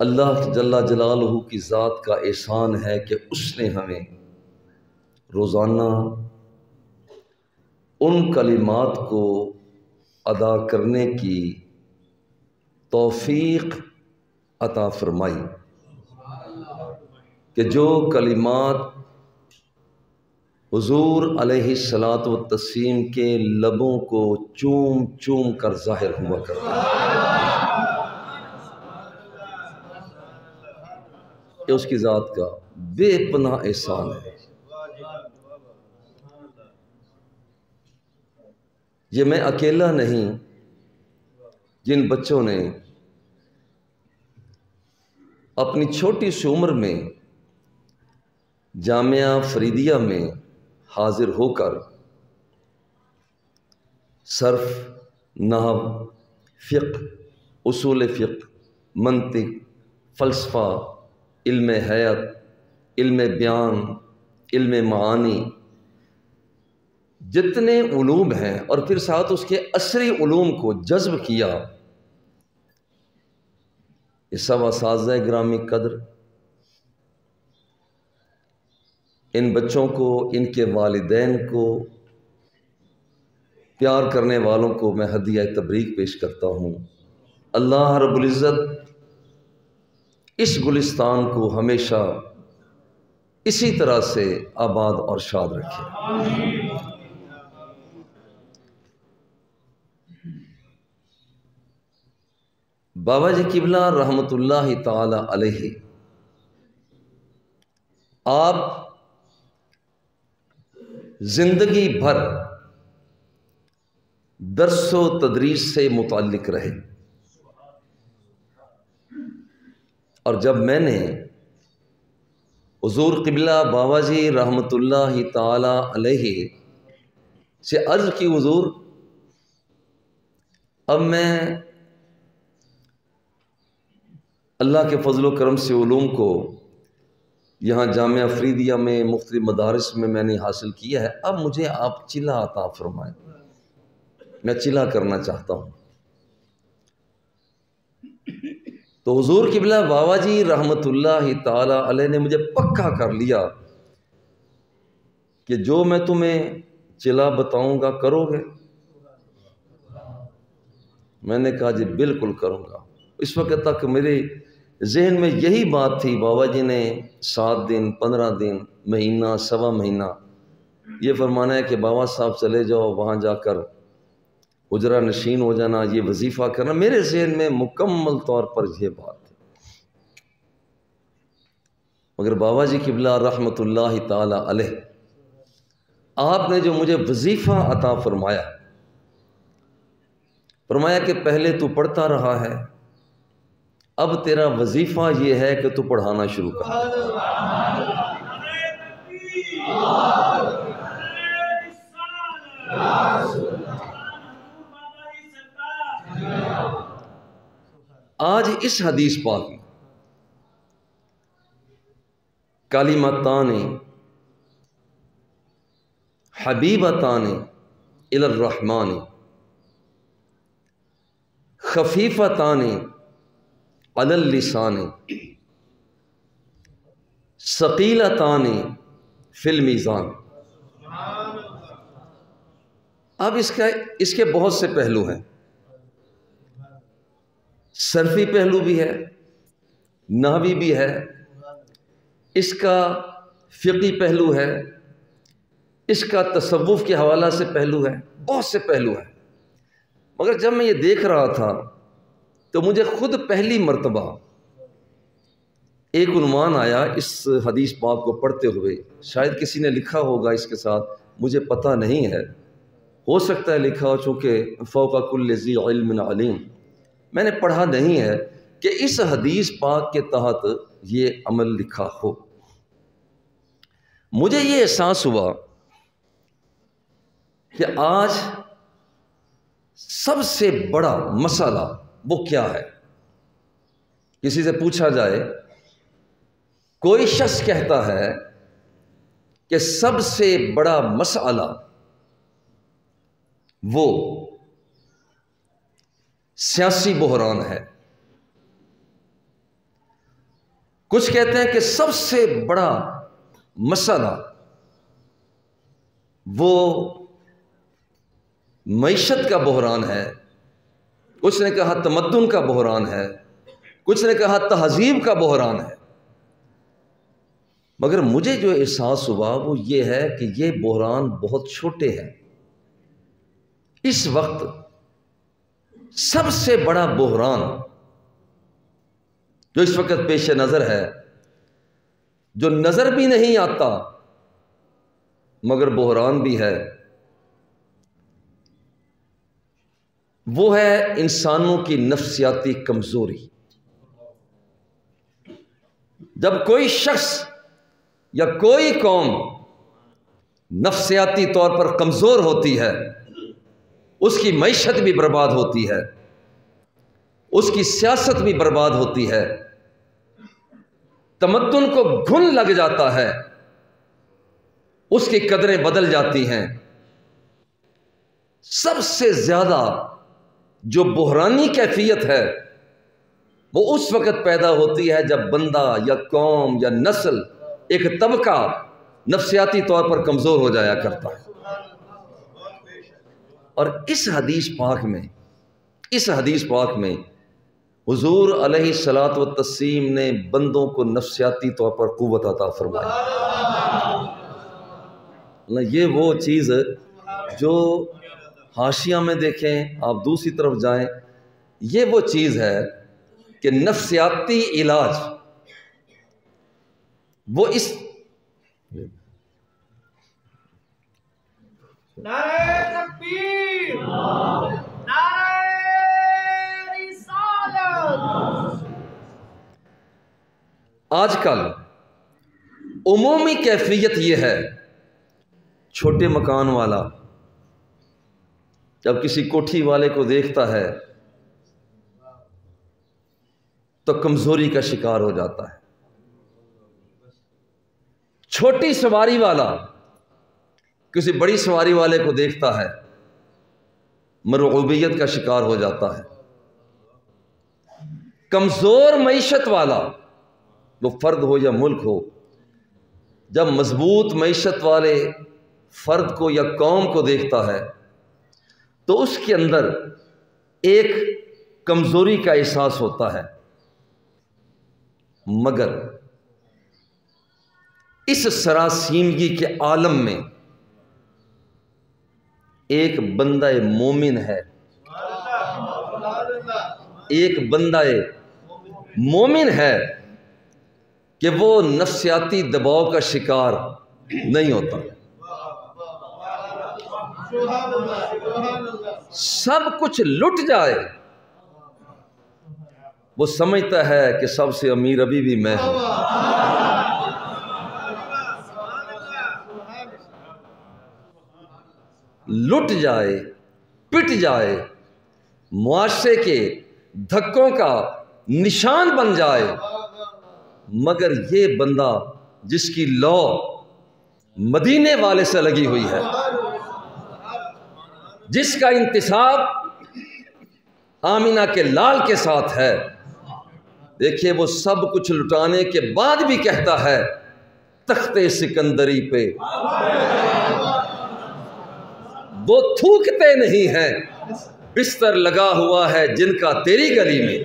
اللہ جل جلالہ کی ذات کا احسان ہے کہ اس نے ہمیں روزانہ ان کلمات کو ادا کرنے کی توفیق عطا فرمائی کہ جو کلمات حضور علیہ الصلاۃ والتسلیم کے لبوں کو چوم چوم کر ظاہر ہوا کرتا یہ اس کی ذات کا بے پناہ احسان ہے۔ یہ میں اکیلا نہیں، جن بچوں نے اپنی چھوٹی سی عمر میں جامعہ فریدیہ میں حاضر ہو کر صرف، نحو، فقہ، اصول فقہ، منطق، فلسفہ، علم حیات، علم بیان، علم معانی، جتنے علوم ہیں اور پھر ساتھ اس کے عصری علوم کو جذب کیا، یہ سب اساتذہ گرامی قدر، ان بچوں کو، ان کے والدین کو، پیار کرنے والوں کو میں ہدیہ تبریک پیش کرتا ہوں۔ اللہ رب العزت اس گلستان کو ہمیشہ اسی طرح سے آباد اور شاد رکھے۔ بابا جی قبلہ رحمۃ اللہ تعالی علیہ، آپ زندگی بھر درس و تدریس سے متعلق رہے، اور جب میں نے حضور قبلہ بابا جی رحمۃ اللہ تعالی علیہ سے عرض کی، حضور اب میں اللہ کے فضل و کرم سے علوم کو یہاں جامعہ فریدیہ میں مختلف مدارس میں نے حاصل کیا ہے، اب مجھے آپ چلا عطا فرمائیں، میں چلا کرنا چاہتا ہوں۔ تو حضور قبلہ بابا جی رحمۃ اللہ تعالی علیہ نے مجھے پکا کر لیا کہ جو میں تمہیں چلا بتاؤں گا کرو گے؟ میں نے کہا جی بالکل کروں گا۔ اس وقت تک میرے ذہن میں یہی بات تھی، بابا جی نے 7 دن، 15 دن، مہینہ، سوا مہینہ یہ فرمانا ہے کہ بابا صاحب چلے جاؤ، وہاں جا کر حجرہ نشین ہو جانا، یہ وظیفہ کرنا، میرے ذہن میں مکمل طور پر یہ بات ہے۔ مگر بابا جی قبلہ رحمۃ اللہ تعالی علیہ، آپ نے جو مجھے وظیفہ عطا فرمایا، فرمایا کہ پہلے تو پڑھتا رہا ہے، اب تیرا وظیفہ یہ ہے کہ تو پڑھانا شروع کر۔ آج اس حدیث پاک میں کلمتان حبیبتان الی الرحمن خفیفتان علی اللسان ثقیلتان فی المیزان۔ اب اس کے بہت سے پہلو ہیں، صرفی پہلو بھی ہے، نحوی بھی ہے، اس کا فقہی پہلو ہے، اس کا تصوف کے حوالہ سے پہلو ہے، بہت سے پہلو ہیں۔ مگر جب میں یہ دیکھ رہا تھا تو مجھے خود پہلی مرتبہ ایک عنوان آیا اس حدیث پاک کو پڑھتے ہوئے، شاید کسی نے لکھا ہوگا اس کے ساتھ، مجھے پتہ نہیں ہے، ہو سکتا ہے لکھا ہو، چونکہ فوق کل ذی علم علیم، میں نے پڑھا نہیں ہے کہ اس حدیث پاک کے تحت یہ عمل لکھا ہو۔ مجھے یہ احساس ہوا کہ آج سب سے بڑا مسئلہ وہ کیا ہے؟ کسی سے پوچھا جائے، کوئی شخص کہتا ہے کہ سب سے بڑا مسئلہ وہ سیاسی بحران ہے، کچھ کہتے ہیں کہ سب سے بڑا مسئلہ وہ معیشت کا بحران ہے، کچھ نے کہا تمدن کا بحران ہے، کچھ نے کہا تہذیب کا بحران ہے۔ مگر مجھے جو احساس ہوا وہ یہ ہے کہ یہ بحران بہت چھوٹے ہیں۔ اس وقت سب سے بڑا بحران جو اس وقت پیش نظر ہے، جو نظر بھی نہیں آتا مگر بحران بھی ہے، وہ ہے انسانوں کی نفسیاتی کمزوری۔ جب کوئی شخص یا کوئی قوم نفسیاتی طور پر کمزور ہوتی ہے، اس کی معیشت بھی برباد ہوتی ہے، اس کی سیاست بھی برباد ہوتی ہے، تمدن کو گھن لگ جاتا ہے، اس کی قدریں بدل جاتی ہیں۔ سب سے زیادہ جو بحرانی کیفیت ہے وہ اس وقت پیدا ہوتی ہے جب بندہ یا قوم یا نسل، ایک طبقہ نفسیاتی طور پر کمزور ہو جایا کرتا ہے۔ اور اس حدیث پاک میں حضور علیہ الصلاۃ والتسلیم نے بندوں کو نفسیاتی طور پر قوت عطا فرمائی۔ یہ وہ چیز جو حاشیہ میں دیکھیں، آپ دوسری طرف جائیں، یہ وہ چیز ہے کہ نفسیاتی علاج وہ اس نعرہ تکبیر، نعرہ رسالت۔ آج کل عمومی کیفیت یہ ہے، چھوٹے مکان والا جب کسی کوٹھی والے کو دیکھتا ہے تو کمزوری کا شکار ہو جاتا ہے، چھوٹی سواری والا کسی بڑی سواری والے کو دیکھتا ہے، مرعوبیت کا شکار ہو جاتا ہے۔ کمزور معیشت والا، وہ فرد ہو یا ملک ہو، جب مضبوط معیشت والے فرد کو یا قوم کو دیکھتا ہے تو اس کے اندر ایک کمزوری کا احساس ہوتا ہے۔ مگر اس سراسیمگی کے عالم میں ایک بندہ مومن ہے، ایک بندہ مومن ہے کہ وہ نفسیاتی دباؤ کا شکار نہیں ہوتا۔ سب کچھ لٹ جائے، وہ سمجھتا ہے کہ سب سے امیر ابھی بھی میں ہوں۔ لٹ جائے، پٹ جائے، معاشرے کے دھکوں کا نشان بن جائے، مگر یہ بندہ جس کی لو مدینے والے سے لگی ہوئی ہے، جس کا انتصاب آمینہ کے لال کے ساتھ ہے، دیکھیے وہ سب کچھ لٹانے کے بعد بھی کہتا ہے تخت سکندری پہ وہ تھوکتے نہیں ہیں، بستر لگا ہوا ہے جن کا تیری گلی میں۔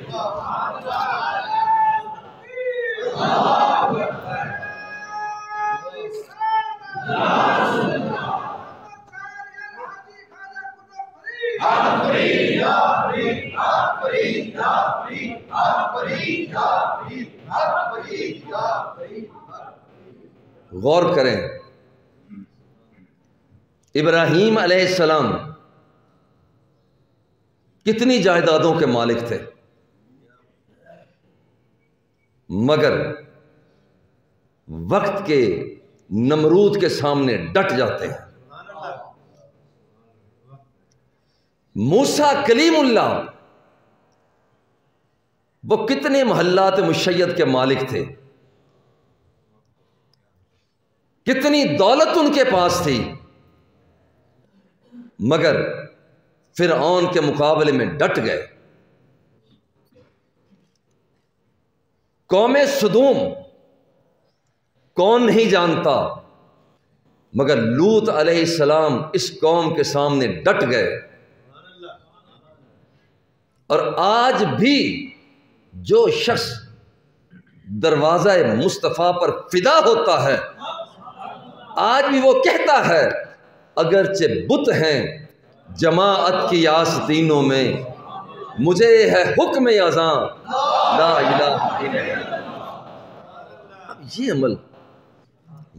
غور کریں، ابراہیم علیہ السلام کتنی جائیدادوں کے مالک تھے، مگر وقت کے نمرود کے سامنے ڈٹ جاتے ہیں۔ موسیٰ کلیم اللہ وہ کتنے محلات مشید کے مالک تھے، کتنی دولت ان کے پاس تھی، مگر فرعون کے مقابلے میں ڈٹ گئے۔ قوم سدوم کون نہیں جانتا، مگر لوط علیہ السلام اس قوم کے سامنے ڈٹ گئے۔ اور آج بھی جو شخص دروازہ مصطفیٰ پر فدا ہوتا ہے، آج بھی وہ کہتا ہے اگرچہ بت ہیں جماعت کی آستینوں میں، مجھے ہے حکم اذاں لا الہ الا اللہ۔ یہ عمل،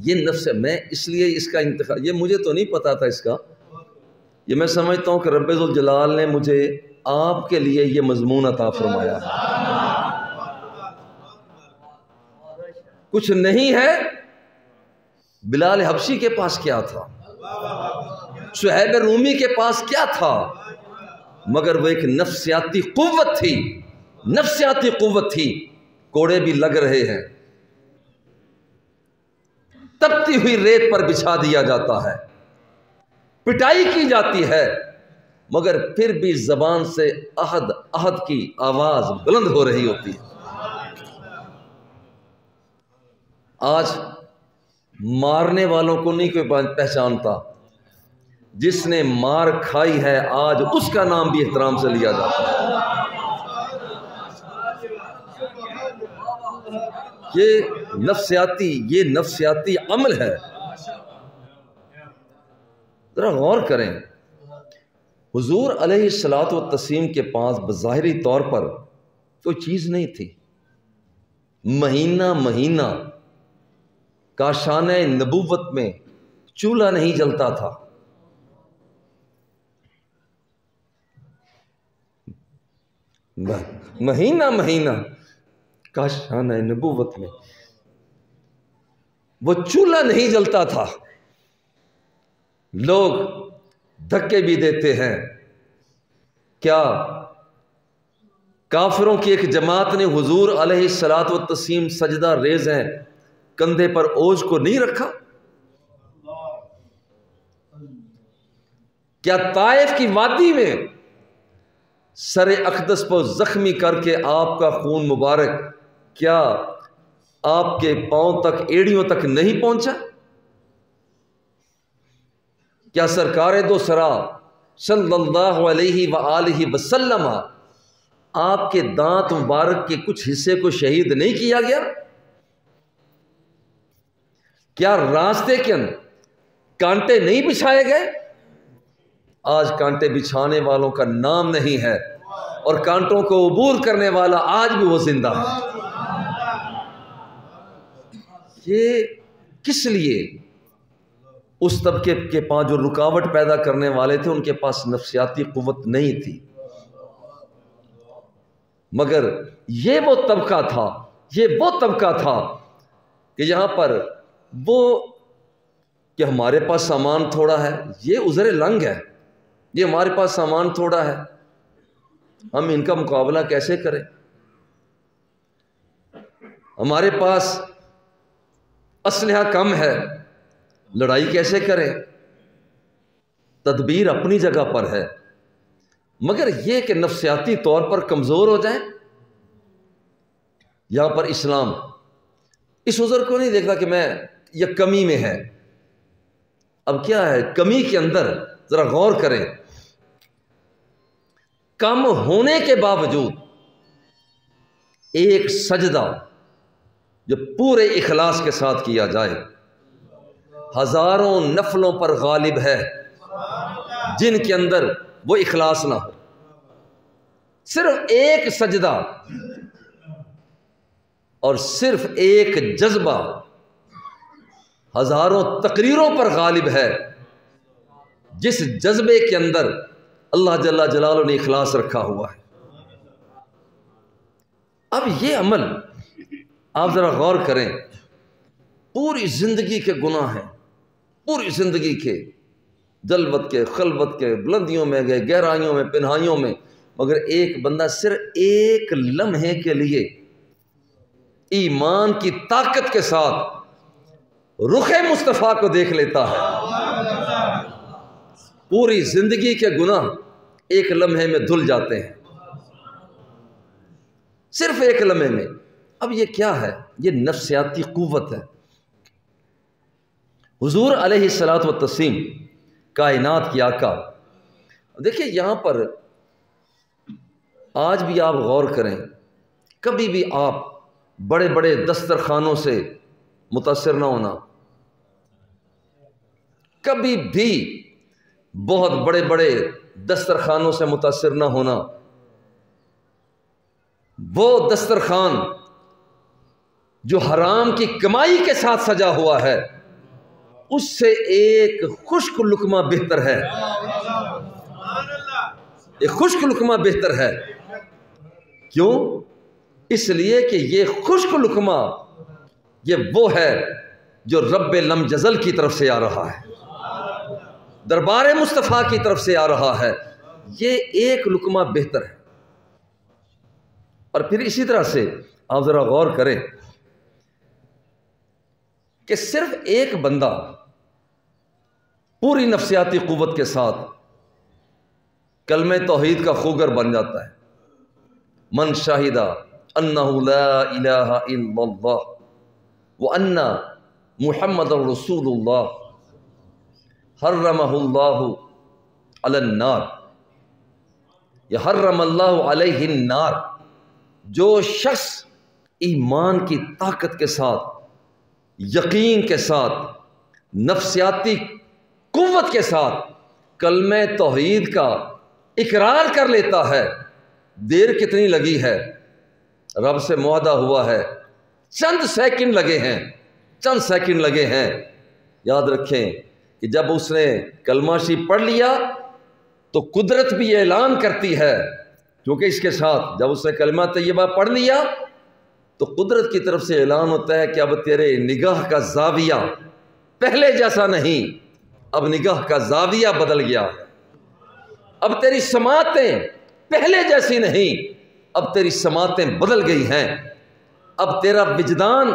یہ نفس ہے۔ میں اس لیے اس کا انتخاب، یہ مجھے تو نہیں پتا تھا اس کا، یہ میں سمجھتا ہوں کہ رب ذوالجلال نے مجھے آپ کے لیے یہ مضمون عطا فرمایا ہے۔ کچھ نہیں ہے، بلال حبشی کے پاس کیا تھا، صہیب رومی کے پاس کیا تھا، مگر وہ ایک نفسیاتی قوت تھی، نفسیاتی قوت تھی۔ کوڑے بھی لگ رہے ہیں، تپتی ہوئی ریت پر بچھا دیا جاتا ہے، پٹائی کی جاتی ہے، مگر پھر بھی زبان سے احد احد کی آواز بلند ہو رہی ہوتی ہے۔ آج مارنے والوں کو نہیں کوئی پہچانتا، جس نے مار کھائی ہے آج اس کا نام بھی احترام سے لیا جاتا ہے۔ یہ نفسیاتی عمل ہے۔ ذرا غور کریں، حضور علیہ الصلوۃ والتسلیم کے پاس بظاہری طور پر کوئی چیز نہیں تھی، مہینہ کاشانہ نبوت میں چولہا نہیں جلتا تھا، مہینہ کاشانہ نبوت میں وہ چولہا نہیں جلتا تھا۔ لوگ دھکے بھی دیتے ہیں، کیا کافروں کی ایک جماعت نے حضور علیہ الصلوۃ والتسلیم سجدہ ریز ہیں کندھے پر اوج کو نہیں رکھا؟ کیا طائف کی وادی میں سر اقدس کو زخمی کر کے آپ کا خون مبارک کیا آپ کے پاؤں تک، ایڑیوں تک نہیں پہنچا؟ کیا سرکار دو سرا صلی اللہ علیہ وآلہ وسلم آپ کے دانت مبارک کے کچھ حصے کو شہید نہیں کیا گیا؟ کیا راستے کے اندر کانٹے نہیں بچھائے گئے؟ آج کانٹے بچھانے والوں کا نام نہیں ہے، اور کانٹوں کو عبور کرنے والا آج بھی وہ زندہ ہے۔ یہ کس لیے؟ اس طبقے کے پاس جو رکاوٹ پیدا کرنے والے تھے ان کے پاس نفسیاتی قوت نہیں تھی، مگر یہ وہ طبقہ تھا کہ یہاں پر وہ کہ ہمارے پاس سامان تھوڑا ہے، یہ عذر لنگ ہے، یہ ہمارے پاس سامان تھوڑا ہے، ہم ان کا مقابلہ کیسے کریں؟ ہمارے پاس اسلحہ کم ہے، لڑائی کیسے کریں؟ تدبیر اپنی جگہ پر ہے، مگر یہ کہ نفسیاتی طور پر کمزور ہو جائیں۔ یہاں پر اسلام اس عذر کو نہیں دیکھتا کہ میں یہ کمی میں ہے۔ اب کیا ہے کمی کے اندر؟ ذرا غور کریں، کم ہونے کے باوجود ایک سجدہ جو پورے اخلاص کے ساتھ کیا جائے ہزاروں نفلوں پر غالب ہے جن کے اندر وہ اخلاص نہ ہو۔ صرف ایک سجدہ اور صرف ایک جذبہ ہزاروں تقریروں پر غالب ہے، جس جذبے کے اندر اللہ جل جلالہ نے اخلاص رکھا ہوا ہے۔ اب یہ عمل آپ ذرا غور کریں، پوری زندگی کے گناہ ہیں، پوری زندگی کے جلوت کے، خلوت کے، بلندیوں میں گئے، گہرائیوں میں، پنہائیوں میں، مگر ایک بندہ صرف ایک لمحے کے لیے ایمان کی طاقت کے ساتھ رخ مصطفیٰ کو دیکھ لیتا ہے، پوری زندگی کے گناہ ایک لمحے میں دھل جاتے ہیں، صرف ایک لمحے میں۔ اب یہ کیا ہے؟ یہ نفسیاتی قوت ہے۔ حضور علیہ الصلاۃ والتسلیم کائنات کی آقا. دیکھیں یہاں پر آج بھی آپ غور کریں، کبھی بھی آپ بڑے بڑے دسترخوانوں سے متاثر نہ ہونا، کبھی بھی بہت بڑے بڑے دسترخوانوں سے متاثر نہ ہونا. وہ دسترخوان جو حرام کی کمائی کے ساتھ سجا ہوا ہے، اس سے ایک خشک لقمہ بہتر ہے. ایک خشک لقمہ بہتر ہے. کیوں؟ اس لیے کہ یہ خشک لقمہ یہ وہ ہے جو رب لم جزل کی طرف سے آ رہا ہے، دربار مصطفیٰ کی طرف سے آ رہا ہے. یہ ایک لقمہ بہتر ہے. اور پھر اسی طرح سے آپ ذرا غور کریں کہ صرف ایک بندہ پوری نفسیاتی قوت کے ساتھ کلمہ توحید کا خوگر بن جاتا ہے. من شاہدہ انہ لا الہ الا اللہ وان محمد رسول اللہ حرمہ اللہ علی النار، یا حرم اللہ علیہ النار. جو شخص ایمان کی طاقت کے ساتھ، یقین کے ساتھ، نفسیاتی قوت کے ساتھ کلمہ توحید کا اقرار کر لیتا ہے، دیر کتنی لگی ہے؟ رب سے معاہدہ ہوا ہے، چند سیکنڈ لگے ہیں، چند سیکنڈ لگے ہیں. یاد رکھیں کہ جب اس نے کلمہ شریف پڑھ لیا تو قدرت بھی اعلان کرتی ہے، کیونکہ اس کے ساتھ جب اس نے کلمہ طیبہ پڑھ لیا تو قدرت کی طرف سے اعلان ہوتا ہے کہ اب تیرے نگاہ کا زاویہ پہلے جیسا نہیں، اب نگاہ کا زاویہ بدل گیا. اب تیری سماعتیں پہلے جیسی نہیں، اب تیری سماعتیں بدل گئی ہیں. اب تیرا وجدان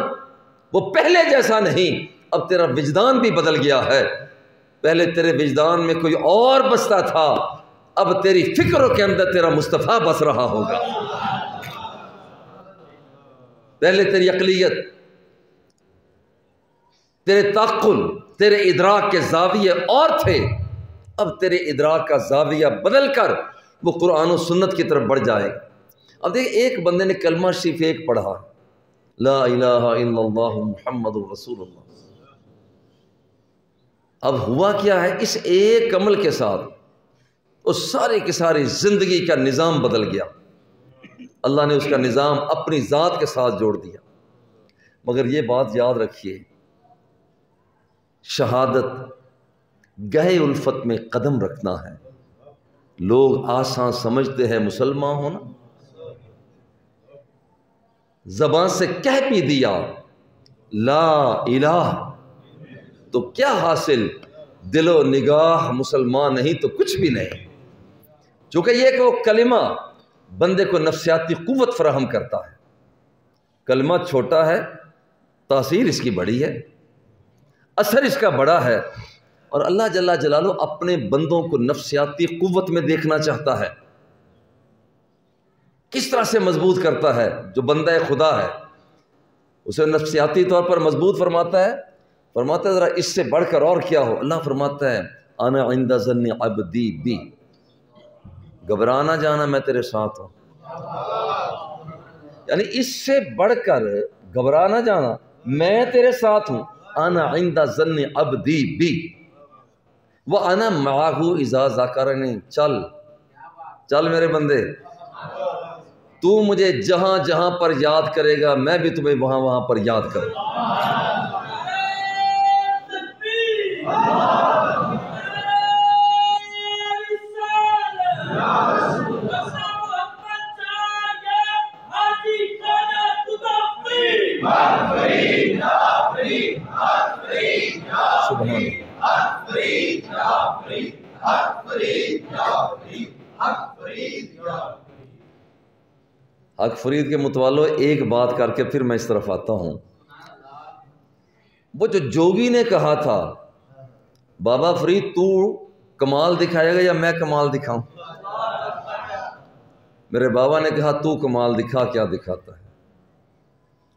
وہ پہلے جیسا نہیں، اب تیرا وجدان بھی بدل گیا ہے. پہلے تیرے وجدان میں کوئی اور بستا تھا، اب تیری فکروں کے اندر تیرا مصطفیٰ بس رہا ہوگا. پہلے تیری عقلیت، تیرے تعقل، تیرے ادراک کے زاویے اور تھے، اب تیرے ادراک کا زاویہ بدل کر وہ قرآن و سنت کی طرف بڑھ جائے گا. اب دیکھ، ایک بندے نے کلمہ شریف ایک پڑھا، لا الہ الا اللہ محمد رسول اللہ. اب ہوا کیا ہے؟ اس ایک عمل کے ساتھ اس سارے کی ساری زندگی کا نظام بدل گیا. اللہ نے اس کا نظام اپنی ذات کے ساتھ جوڑ دیا. مگر یہ بات یاد رکھیے، شہادت گہے الفت میں قدم رکھنا ہے. لوگ آسان سمجھتے ہیں مسلمان ہونا، زبان سے کہہ بھی دیا لا الہ تو کیا حاصل؟ دل و نگاہ مسلمان نہیں تو کچھ بھی نہیں. چونکہ یہ کہ وہ کلمہ بندے کو نفسیاتی قوت فراہم کرتا ہے. کلمہ چھوٹا ہے، تاثیر اس کی بڑی ہے، اثر اس کا بڑا ہے. اور اللہ جل جلالہ اپنے بندوں کو نفسیاتی قوت میں دیکھنا چاہتا ہے. کس طرح سے مضبوط کرتا ہے؟ جو بندہ خدا ہے اسے نفسیاتی طور پر مضبوط فرماتا ہے ذرا اس سے بڑھ کر اور کیا ہو. اللہ فرماتا ہے انا عند ظن عبدی بی، گھبرانا جانا میں تیرے ساتھ ہوں. یعنی اس سے بڑھ کر گھبرانا جانا میں تیرے ساتھ ہوں. انا عند ظن عبدی بی وانا معہ اذا ذکرنی. چل میرے بندے، تو مجھے جہاں جہاں پر یاد کرے گا میں بھی تمہیں وہاں وہاں پر یاد کروں. حق فرید کے متوالو ایک بات کر کے پھر میں اس طرف آتا ہوں. وہ جو جوگی نے کہا تھا بابا فرید تو کمال دکھائے گا یا میں کمال دکھاؤں؟ میرے بابا نے کہا تو کمال دکھا. کیا دکھاتا ہے؟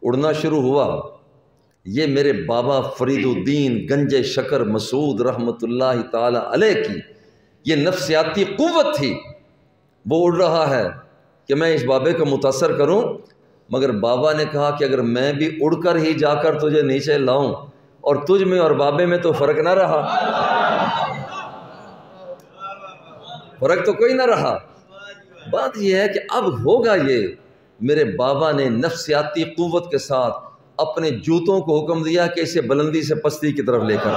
اڑنا شروع ہوا، یہ میرے بابا فرید الدین گنج شکر مسعود رحمۃ اللہ تعالی علیہ کی یہ نفسیاتی قوت تھی. وہ اڑ رہا ہے کہ میں اس بابے کو متاثر کروں، مگر بابا نے کہا کہ اگر میں بھی اڑ کر ہی جا کر تجھے نیچے لاؤں اور تجھ میں اور بابے میں تو فرق نہ رہا، فرق تو کوئی نہ رہا. بات یہ ہے کہ اب ہوگا یہ، میرے بابا نے نفسیاتی قوت کے ساتھ اپنے جوتوں کو حکم دیا کہ اسے بلندی سے پستی کی طرف لے کر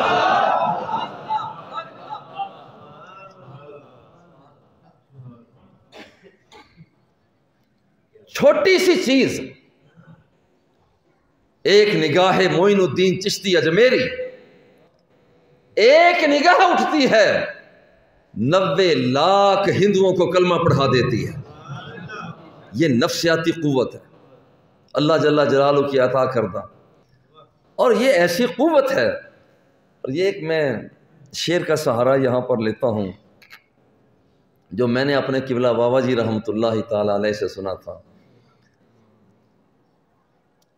چھوٹی سی چیز، ایک نگاہ معین الدین چشتی اجمیری، ایک نگاہ اٹھتی ہے 90 لاکھ ہندوؤں کو کلمہ پڑھا دیتی ہے. یہ نفسیاتی قوت ہے اللہ جل جلالہ کی عطا کردہ، اور یہ ایسی قوت ہے. اور یہ ایک میں شعر کا سہارا یہاں پر لیتا ہوں جو میں نے اپنے قبلہ بابا جی رحمۃ اللہ تعالی علیہ سے سنا تھا.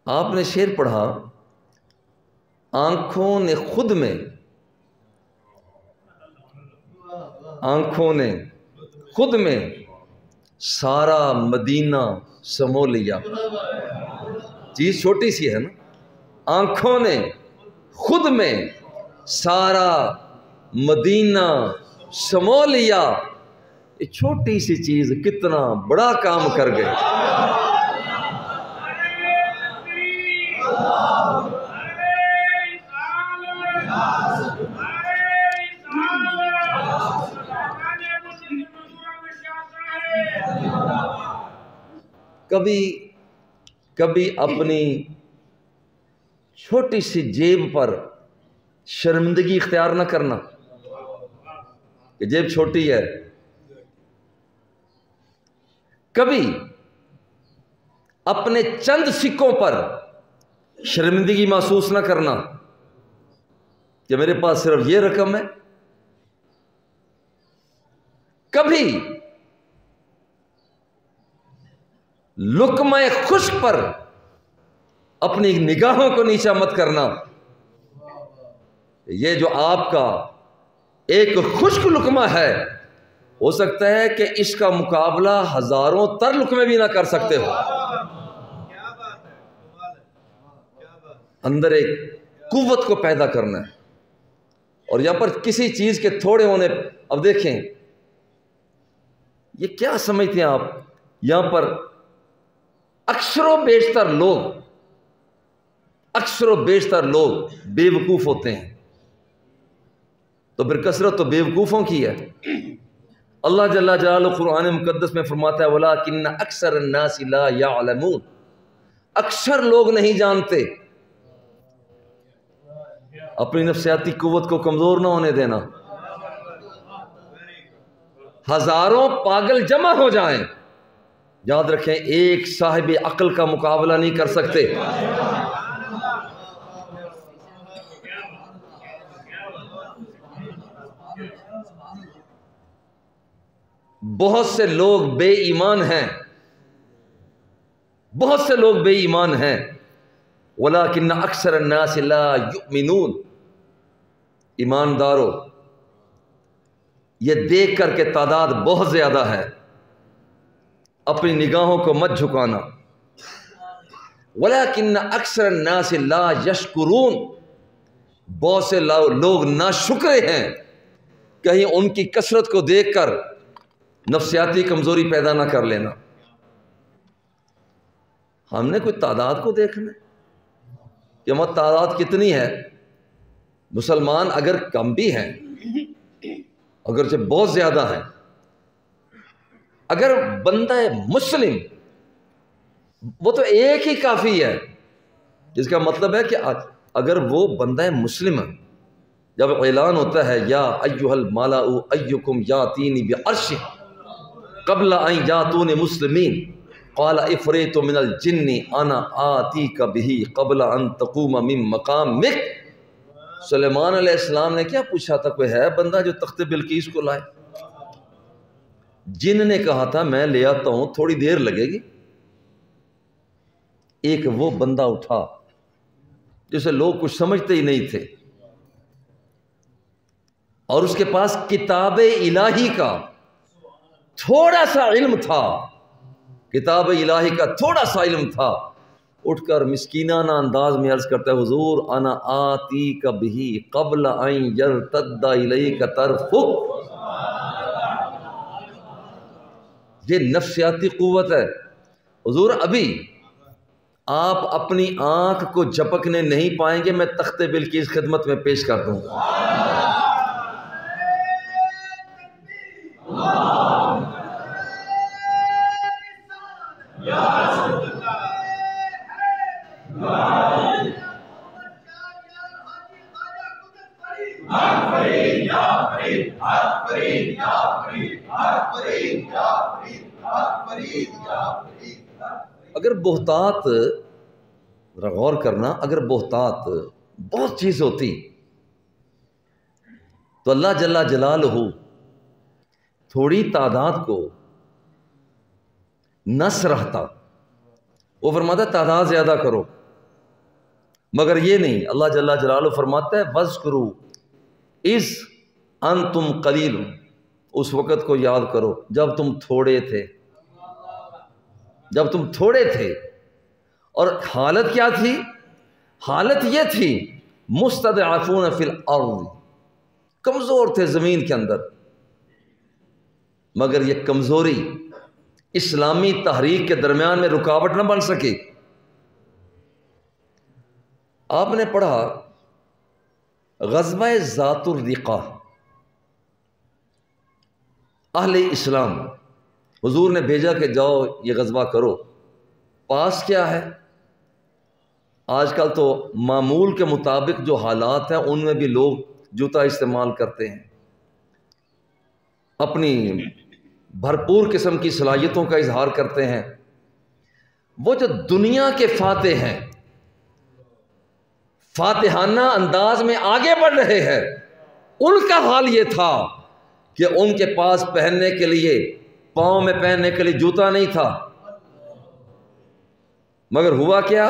آپ نے شعر پڑھا، آنکھوں نے خود میں سارا مدینہ سمو لیا. چیز چھوٹی سی ہے نا، آنکھوں نے خود میں سارا مدینہ سمو لیا. یہ چھوٹی سی چیز کتنا بڑا کام کر گئی. کبھی اپنی چھوٹی سی جیب پر شرمندگی اختیار نہ کرنا کہ جیب چھوٹی ہے. کبھی اپنے چند سکوں پر شرمندگی محسوس نہ کرنا کہ میرے پاس صرف یہ رقم ہے. کبھی لقمہ خشک پر اپنی نگاہوں کو نیچا مت کرنا. یہ جو آپ کا ایک خشک لقمہ ہے، ہو سکتا ہے کہ اس کا مقابلہ ہزاروں تر لقمے بھی نہ کر سکتے ہو. اندر ایک قوت کو پیدا کرنا ہے. اور یہاں پر کسی چیز کے تھوڑے ہونے، اب دیکھیں یہ کیا سمجھتے ہیں آپ، یہاں پر اکثر و بیشتر لوگ بے وقوف ہوتے ہیں، تو پھر کثرت تو بے وقوفوں کی ہے. اللہ جل جلالہ قرآن مقدس میں فرماتا ہے وَلَٰكِنَّ أَكْثَرَ النَّاسِ لَا يَعْلَمُونَ، اکثر لوگ نہیں جانتے. اپنی نفسیاتی قوت کو کمزور نہ ہونے دینا. ہزاروں پاگل جمع ہو جائیں، یاد رکھیں ایک صاحب عقل کا مقابلہ نہیں کر سکتے. بہت سے لوگ بے ایمان ہیں، وَلَٰكِنَّ أَكْثَرَ النَّاسِ لَا يُؤْمِنُونَ. ایمانداروں، یہ دیکھ کر کے تعداد بہت زیادہ ہے، اپنی نگاہوں کو مت جھکانا. وَلَٰكِنَّ أَكْثَرَ النَّاسِ لَا يَشْكُرُونَ. بہت سے لوگ ناشکرے ہیں، کہیں ان کی کثرت کو دیکھ کر نفسیاتی کمزوری پیدا نہ کر لینا. ہم نے کوئی تعداد کو دیکھنا کہ ہماری تعداد کتنی ہے. مسلمان اگر کم بھی ہیں، اگرچہ بہت زیادہ ہیں، اگر بندہ مسلم وہ تو ایک ہی کافی ہے، جس کا مطلب ہے کہ اگر وہ بندہ مسلم ہے، جب اعلان ہوتا ہے یا ایھا الملأ ایکم یاتینی بعرشہ قبل ان یاتون مسلمین قال عفریت من الجن انا آتیک بہ قبل ان تقوم من مقامک. سلیمان علیہ السلام نے کیا پوچھا تھا، کوئی ہے بندہ جو تخت بلقیس کو لائے؟ جن نے کہا تھا میں لے آتا ہوں، تھوڑی دیر لگے گی. ایک وہ بندہ اٹھا جسے لوگ کچھ سمجھتے ہی نہیں تھے، اور اس کے پاس کتاب الہی کا تھوڑا سا علم تھا، کتاب الہی کا تھوڑا سا علم تھا، اٹھ کر مسکینانہ انداز میں عرض کرتا ہے حضور انا آتی کا بھی قبل ان یرتد الیک طرفک۔ یہ نفسیاتی قوت ہے حضور، ابھی آپ اپنی آنکھ کو جھپکنے نہیں پائیں گے، میں تخت بلقیس خدمت میں پیش کر دوں گا۔ اگر بہتات، غور کرنا، اگر بہتات بہت چیز ہوتی تو اللہ جل جلالہ تھوڑی تعداد کو نہ سراہتا، وہ فرماتا ہے تعداد زیادہ کرو، مگر یہ نہیں، اللہ جل جلالہ فرماتا ہے وَاذْكُرُوا اِذْ أَنْتُمْ قَلِيلٌ، اس وقت کو یاد کرو جب تم تھوڑے تھے، جب تم تھوڑے تھے، اور حالت کیا تھی؟ حالت یہ تھی مستضعفون فی الارض، کمزور تھے زمین کے اندر، مگر یہ کمزوری اسلامی تحریک کے درمیان میں رکاوٹ نہ بن سکی۔ آپ نے پڑھا غزوہ ذات الرقاع، اہل اسلام حضور نے بھیجا کہ جاؤ یہ غزوہ کرو، پاس کیا ہے؟ آج کل تو معمول کے مطابق جو حالات ہیں ان میں بھی لوگ جوتا استعمال کرتے ہیں، اپنی بھرپور قسم کی صلاحیتوں کا اظہار کرتے ہیں۔ وہ جو دنیا کے فاتح ہیں، فاتحانہ انداز میں آگے بڑھ رہے ہیں، ان کا حال یہ تھا کہ ان کے پاس پہننے کے لیے، پاؤں میں پہننے کے لیے جوتا نہیں تھا، مگر ہوا کیا؟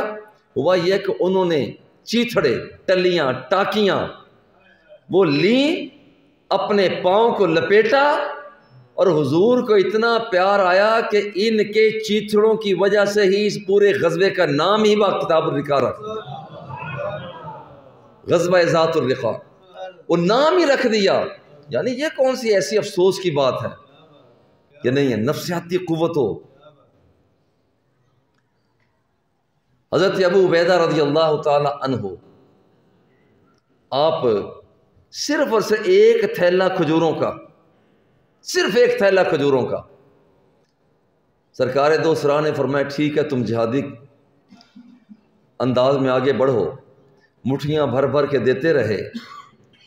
ہوا یہ کہ انہوں نے چیتھڑے، ٹلیاں، ٹاکیاں وہ لیں، اپنے پاؤں کو لپیٹا، اور حضور کو اتنا پیار آیا کہ ان کے چیتھڑوں کی وجہ سے ہی اس پورے غزوے کا نام ہی با کتاب الرقاع رکھا، غزوہ ذات الرقاع، وہ نام ہی رکھ دیا۔ یعنی یہ کون سی ایسی افسوس کی بات ہے کہ نہیں ہے نفسیاتی قوت ہو۔ حضرت ابو عبیدہ رضی اللہ تعالی عنہ، آپ صرف اور صرف ایک تھیلا کھجوروں کا، صرف ایک تھیلا کھجوروں کا، سرکار دو سرا نے فرمایا ٹھیک ہے تم جہادی انداز میں آگے بڑھو، مٹھیاں بھر بھر کے دیتے رہے،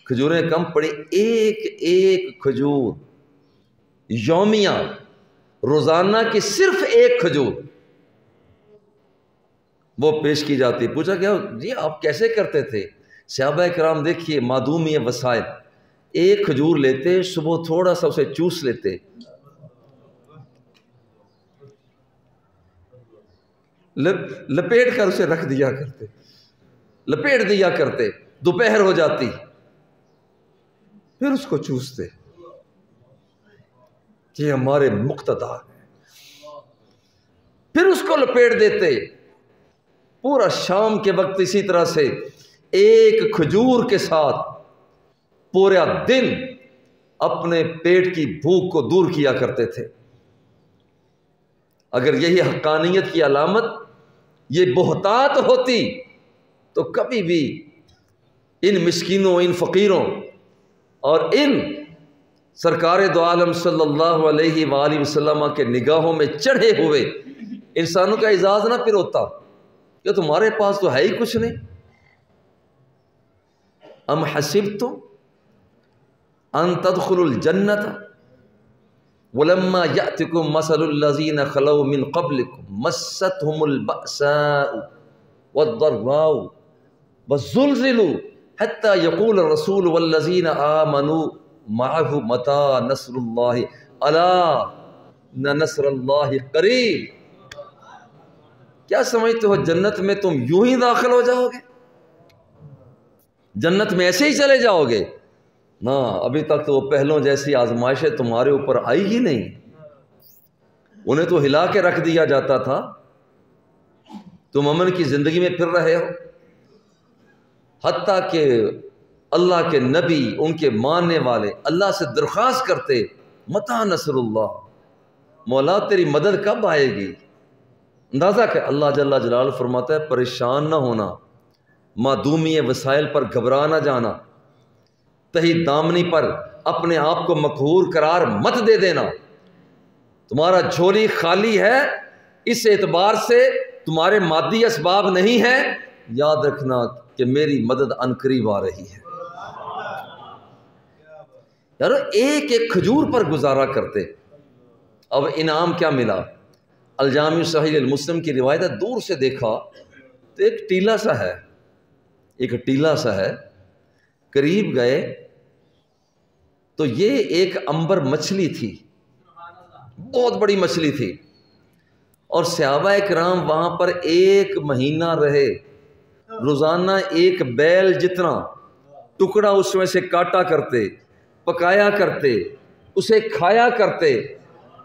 کھجوریں کم پڑی، ایک ایک کھجور یومیہ، روزانہ کی صرف ایک کھجور وہ پیش کی جاتی۔ پوچھا گیا جی آپ کیسے کرتے تھے؟ صحابہ کرام دیکھیے معدومی وسائل، ایک کھجور لیتے، صبح تھوڑا سا اسے چوس لیتے، لپیٹ کر اسے رکھ دیا کرتے، لپیٹ دیا کرتے، دوپہر ہو جاتی پھر اس کو چوستے کہ ہمارے مقتدا ہیں، پھر اس کو لپیٹ دیتے، پورا شام کے وقت اسی طرح سے ایک کھجور کے ساتھ پورا دن اپنے پیٹ کی بھوک کو دور کیا کرتے تھے۔ اگر یہی حقانیت کی علامت، یہ بہتات ہوتی تو کبھی بھی ان مسکینوں، ان فقیروں اور ان سرکار دو عالم صلی اللہ علیہ وآلہ وسلم کے نگاہوں میں چڑھے ہوئے انسانوں کا اعزاز نہ پھر ہوتا کہ تمہارے پاس تو ہے ہی کچھ نہیں۔ ام حسبتم ان تدخلوا الجنۃ ولما یأتکم مثل الذین خلوا من قبلکم مستهم البأساء والضراء والزلزلوا حتى يقول الرسول والذین آمنوا معه متى نصر اللہ الا ان نصر اللہ قریب۔ کیا سمجھتے ہو جنت میں تم یوں ہی داخل ہو جاؤ گے؟ جنت میں ایسے ہی چلے جاؤ گے؟ نہ، ابھی تک تو وہ پہلوں جیسی آزمائشیں تمہارے اوپر آئی ہی نہیں، انہیں تو ہلا کے رکھ دیا جاتا تھا، تم امن کی زندگی میں پھر رہے ہو۔ حتیٰ کہ اللہ کے نبی، ان کے ماننے والے اللہ سے درخواست کرتے، متى نصر اللہ، مولا تیری مدد کب آئے گی؟ اندازہ کہ اللہ جل جلالہ فرماتا ہے پریشان نہ ہونا، معدومی وسائل پر گھبرا نہ جانا، تہی دامنی پر اپنے آپ کو مقہور قرار مت دے دینا، تمہارا جھولی خالی ہے، اس اعتبار سے تمہارے مادی اسباب نہیں ہیں، یاد رکھنا کہ میری مدد عنقریب آ رہی ہے۔ یارو ایک ایک کھجور پر گزارا کرتے۔ اب انعام کیا ملا؟ الجامع صحیح المسلم کی روایت ہے، دور سے دیکھا تو ایک ٹیلا سا ہے، قریب گئے تو یہ ایک عنبر مچھلی تھی، بہت بڑی مچھلی تھی، اور صحابہ کرام وہاں پر 1 مہینہ رہے، روزانہ 1 بیل جتنا ٹکڑا اس میں سے کاٹا کرتے، پکایا کرتے، اسے کھایا کرتے،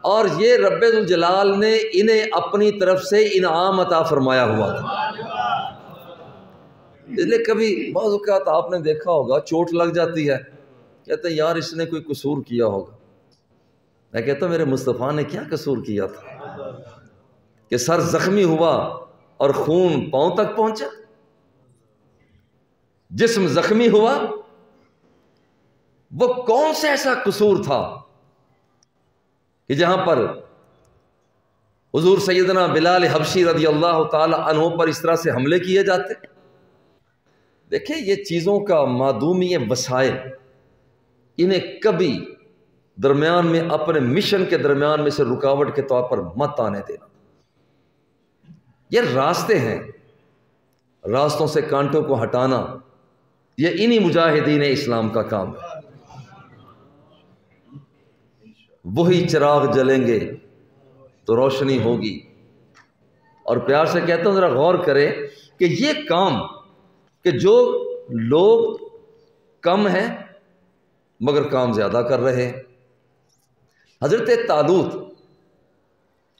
اور یہ رب الجلال نے انہیں اپنی طرف سے انعام عطا فرمایا ہوا تھا۔ اس لیے کبھی بعض اوقات آپ نے دیکھا ہوگا چوٹ لگ جاتی ہے، کہتے ہیں یار اس نے کوئی قصور کیا ہوگا۔ میں کہتا ہوں میرے مصطفیٰ نے کیا قصور کیا تھا کہ سر زخمی ہوا اور خون پاؤں تک پہنچا، جسم زخمی ہوا، وہ کون سے ایسا قصور تھا کہ جہاں پر حضور سیدنا بلال حبشی رضی اللہ تعالی عنہ پر اس طرح سے حملے کیے جاتے؟ دیکھیں یہ چیزوں کا معدومی وسائل، انہیں کبھی درمیان میں اپنے مشن کے درمیان میں سے رکاوٹ کے طور پر مت آنے دینا۔ یہ راستے ہیں، راستوں سے کانٹوں کو ہٹانا یہ انہی مجاہدین اسلام کا کام ہے۔ وہی چراغ جلیں گے تو روشنی ہوگی۔ اور پیار سے کہتا ہوں ذرا غور کریں کہ یہ کام کہ جو لوگ کم ہیں مگر کام زیادہ کر رہے ہیں۔ حضرت طالوت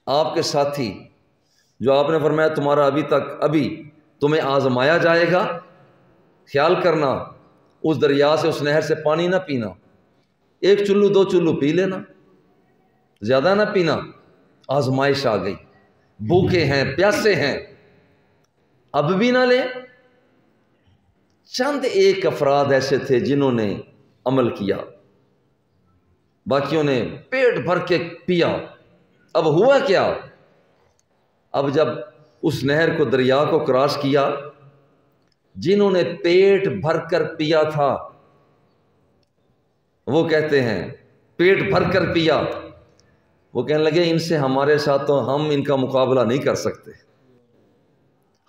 آپ کے ساتھی جو آپ نے فرمایا تمہارا ابھی تمہیں آزمایا جائے گا، خیال کرنا اس دریا سے، اس نہر سے پانی نہ پینا، 1 چلو 2 چلو پی لینا، زیادہ نہ پینا، آزمائش آ گئی، بھوکے ہیں پیاسے ہیں، اب بھی نہ لیں۔ چند 1 افراد ایسے تھے جنہوں نے عمل کیا، باقیوں نے پیٹ بھر کے پیا۔ اب ہوا کیا؟ اب جب اس نہر کو، دریا کو کراس کیا، جنہوں نے پیٹ بھر کر پیا تھا وہ کہتے ہیں پیٹ بھر کر پیا، وہ کہنے لگے ان سے ہمارے ساتھ تو ہم ان کا مقابلہ نہیں کر سکتے،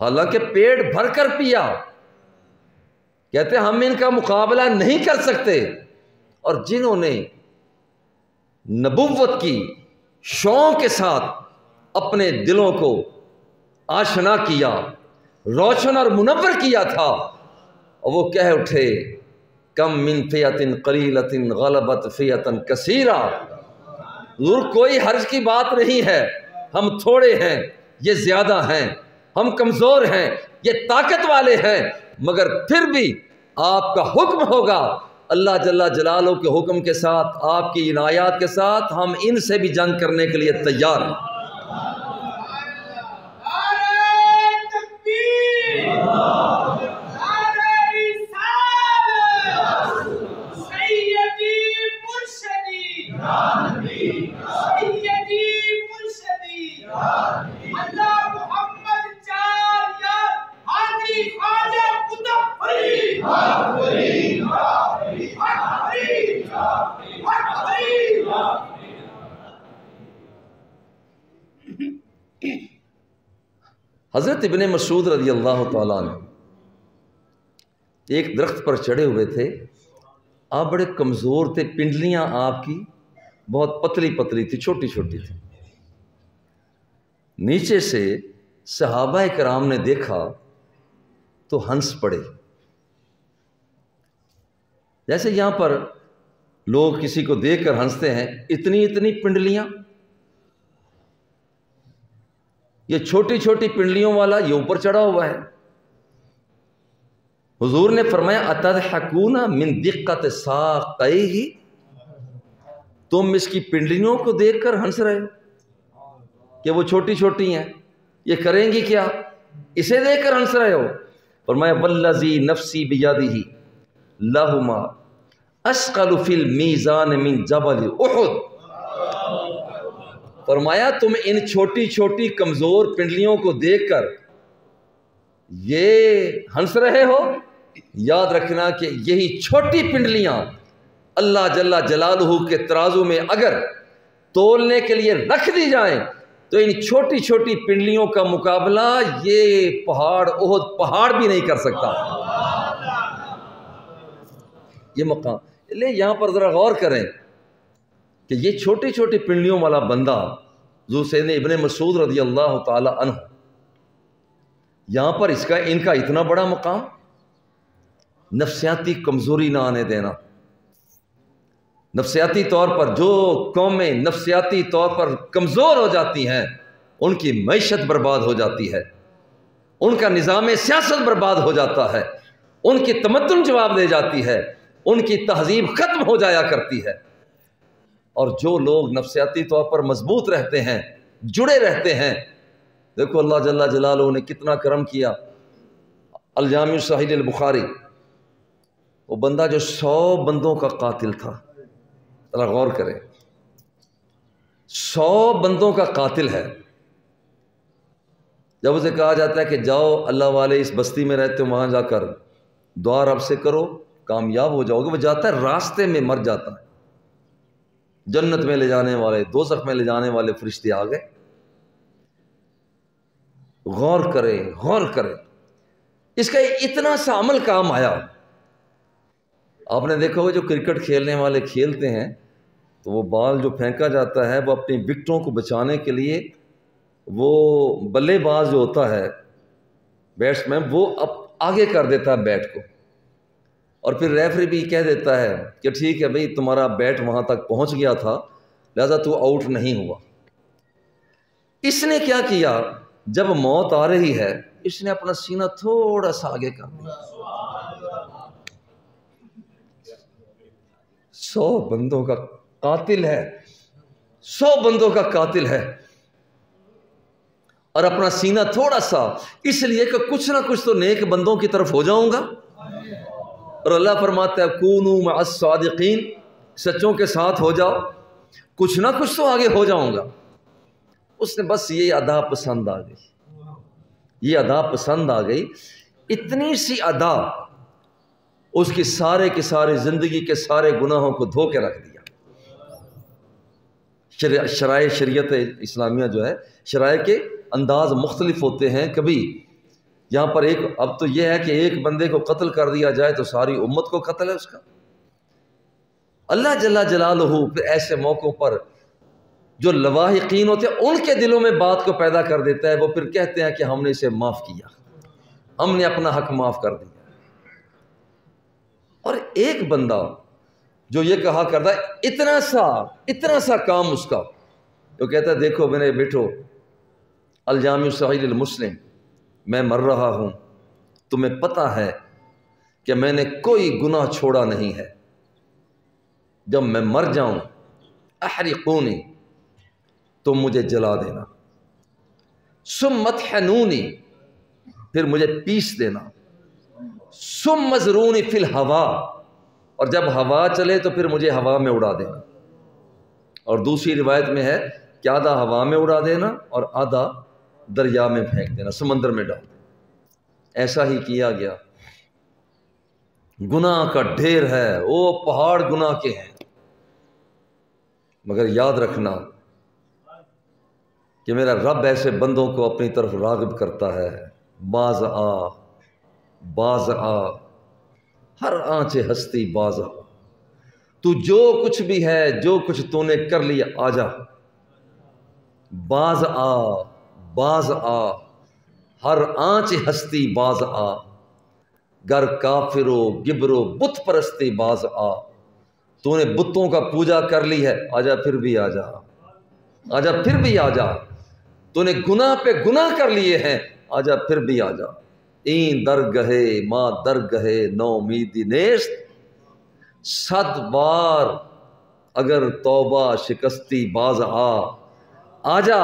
حالانکہ پیٹ بھر کر پیا، کہتے ہم ان کا مقابلہ نہیں کر سکتے۔ اور جنہوں نے نبوت کی شوق کے ساتھ اپنے دلوں کو آشنا کیا، روشن اور منور کیا تھا، اور وہ کہہ اٹھے کم من فئۃ قلیلۃ غلبت فئۃ کثیرہ، ضرور کوئی حرج کی بات نہیں ہے، ہم تھوڑے ہیں یہ زیادہ ہیں، ہم کمزور ہیں یہ طاقت والے ہیں، مگر پھر بھی آپ کا حکم ہوگا، اللہ جل جلالہ کے حکم کے ساتھ، آپ کی عنایات کے ساتھ ہم ان سے بھی جنگ کرنے کے لیے تیار ہیں۔ حضرت ابن مسعود رضی اللہ تعالیٰ عنہ ایک درخت پر چڑھے ہوئے تھے، آپ بڑے کمزور تھے، پنڈلیاں آپ کی بہت پتلی پتلی تھی، چھوٹی چھوٹی تھی۔ نیچے سے صحابہ کرام نے دیکھا تو ہنس پڑے، جیسے یہاں پر لوگ کسی کو دیکھ کر ہنستے ہیں، اتنی اتنی پنڈلیاں، یہ چھوٹی چھوٹی پنڈلیوں والا یہ اوپر چڑھا ہوا ہے۔ حضور نے فرمایا اتضحکون من دقت ساقیہ، تم اس کی پنڈلیوں کو دیکھ کر ہنس رہے ہو کہ وہ چھوٹی چھوٹی ہیں، یہ کریں گی کیا، اسے دیکھ کر ہنس رہے ہو۔ فرمایا والذی نفسی بیدہ لہما اثقل فی المیزان من جبل احد، فرمایا تم ان چھوٹی چھوٹی کمزور پنڈلیوں کو دیکھ کر یہ ہنس رہے ہو، یاد رکھنا کہ یہی چھوٹی پنڈلیاں اللہ جل جلالہ کے ترازو میں اگر تولنے کے لیے رکھ دی جائیں تو ان چھوٹی چھوٹی پنڈلیوں کا مقابلہ یہ پہاڑ احد پہاڑ بھی نہیں کر سکتا۔ یہ مقام لے یہاں پر ذرا غور کریں کہ یہ چھوٹی چھوٹی پنڈلیوں والا بندہ حضور سیدنا ابن مسعود رضی اللہ تعالی عنہ، یہاں پر ان کا اتنا بڑا مقام، نفسیاتی کمزوری نہ آنے دینا۔ نفسیاتی طور پر جو قومیں نفسیاتی طور پر کمزور ہو جاتی ہیں ان کی معیشت برباد ہو جاتی ہے، ان کا نظام سیاست برباد ہو جاتا ہے، ان کی تمدن جواب دے جاتی ہے، ان کی تہذیب ختم ہو جایا کرتی ہے۔ اور جو لوگ نفسیاتی طور پر مضبوط رہتے ہیں، جڑے رہتے ہیں، دیکھو اللہ جل جلالہ نے کتنا کرم کیا۔ الجامع صحیح البخاری، وہ بندہ جو 100 بندوں کا قاتل تھا، ذرا غور کریں، 100 بندوں کا قاتل ہے، جب اسے کہا جاتا ہے کہ جاؤ اللہ والے اس بستی میں رہتے ہو وہاں جا کر دعا رب سے کرو کامیاب ہو جاؤ گے، وہ جاتا ہے راستے میں مر جاتا ہے، جنت میں لے جانے والے دوزخ میں لے جانے والے فرشتے آ گئے۔ غور کریں غور کریں، اس کا اتنا سا عمل کام آیا۔ آپ نے دیکھا ہوگا جو کرکٹ کھیلنے والے کھیلتے ہیں تو وہ بال جو پھینکا جاتا ہے وہ اپنی وکٹوں کو بچانے کے لیے وہ بلے باز جو ہوتا ہے بیٹسمین وہ اب آگے کر دیتا ہے بیٹ کو، اور پھر ریفری بھی کہہ دیتا ہے کہ ٹھیک ہے بھئی تمہارا بیٹ وہاں تک پہنچ گیا تھا لہذا تو آؤٹ نہیں ہوا۔ اس نے کیا کیا، جب موت آ رہی ہے اس نے اپنا سینہ تھوڑا سا آگے کر دیا۔ 100 بندوں کا قاتل ہے، 100 بندوں کا قاتل ہے، اور اپنا سینہ تھوڑا سا، اس لیے کہ کچھ نہ کچھ تو نیک بندوں کی طرف ہو جاؤں گا۔ اور اللہ فرماتا ہے کونوا مع الصادقین، سچوں کے ساتھ ہو جاؤ، کچھ نہ کچھ تو آگے ہو جاؤں گا۔ اس نے بس یہ ادا پسند آ گئی، یہ ادا پسند آ گئی، اتنی سی ادا اس کی سارے کی ساری زندگی کے سارے گناہوں کو دھو کے رکھ دیا۔ شرائع شریعت اسلامیہ جو ہے، شرائع کے انداز مختلف ہوتے ہیں، کبھی یہاں پر اب تو یہ ہے کہ ایک بندے کو قتل کر دیا جائے تو ساری امت کو قتل ہے اس کا۔ اللہ جل جلالہ پھر ایسے موقعوں پر جو لواحقین ہوتے ہیں ان کے دلوں میں بات کو پیدا کر دیتا ہے، وہ پھر کہتے ہیں کہ ہم نے اسے معاف کیا، ہم نے اپنا حق معاف کر دیا۔ اور ایک بندہ جو یہ کہا کرتا ہے اتنا سا کام اس کا، جو کہتا ہے دیکھو میرے بیٹو الجامع صحیح المسلم، میں مر رہا ہوں، تمہیں پتہ ہے کہ میں نے کوئی گناہ چھوڑا نہیں ہے، جب میں مر جاؤں احرقونی، تم مجھے جلا دینا، ثم اطحنونی، پھر مجھے پیس دینا، ثم ازرونی فی الہوا، اور جب ہوا چلے تو پھر مجھے ہوا میں اڑا دینا۔ اور دوسری روایت میں ہے کہ آدھا ہوا میں اڑا دینا اور آدھا دریا میں پھینک دینا، سمندر میں ڈال دینا۔ ایسا ہی کیا گیا۔ گناہ کا ڈھیر ہے، وہ پہاڑ گناہ کے ہیں، مگر یاد رکھنا کہ میرا رب ایسے بندوں کو اپنی طرف راغب کرتا ہے، باز آ ہر آنچ ہستی باز آ، تو جو کچھ بھی ہے، جو کچھ تو نے کر لیا، آ جا، باز آ ہر آنچ ہستی باز آ، گر کافرو گبرو بت پرستی باز آ، تو نے بتوں کا پوجا کر لی ہے، آجا پھر بھی آجا، آجا پھر بھی آجا، تو نے گناہ پہ گناہ کر لیے ہیں، آجا پھر بھی آجا۔ این درگہے ماں درگہے نو امیدی نیست، 100 بار اگر توبہ شکستی باز آجا۔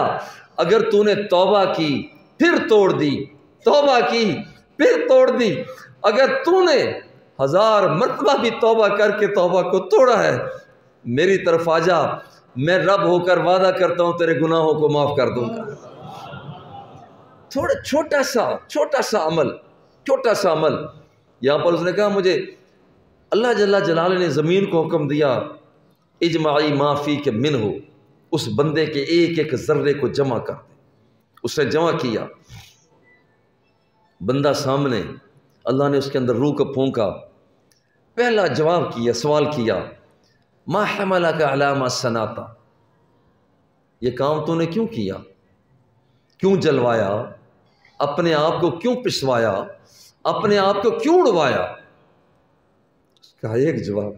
اگر تو نے توبہ کی پھر توڑ دی، توبہ کی پھر توڑ دی، اگر تو نے 1000 مرتبہ بھی توبہ کر کے توبہ کو توڑا ہے، میری طرف آجا، میں رب ہو کر وعدہ کرتا ہوں تیرے گناہوں کو معاف کر دوں گا۔ تھوڑا چھوٹا سا عمل، یہاں پر اس نے کہا مجھے اللہ جل جلالہ نے زمین کو حکم دیا اجمعی ما فیک منہ، اس بندے کے ایک ایک ذرے کو جمع کر دے۔ اس نے جمع کیا، بندہ سامنے، اللہ نے اس کے اندر روح کو پھونکا، پہلا جواب کیا، سوال کیا، ما حملک علی ما صنعت، یہ کام تو نے کیوں کیا، کیوں جلوایا، اپنے آپ کو کیوں پسوایا، اپنے آپ کو کیوں اڑوایا؟ اس کا ایک جواب،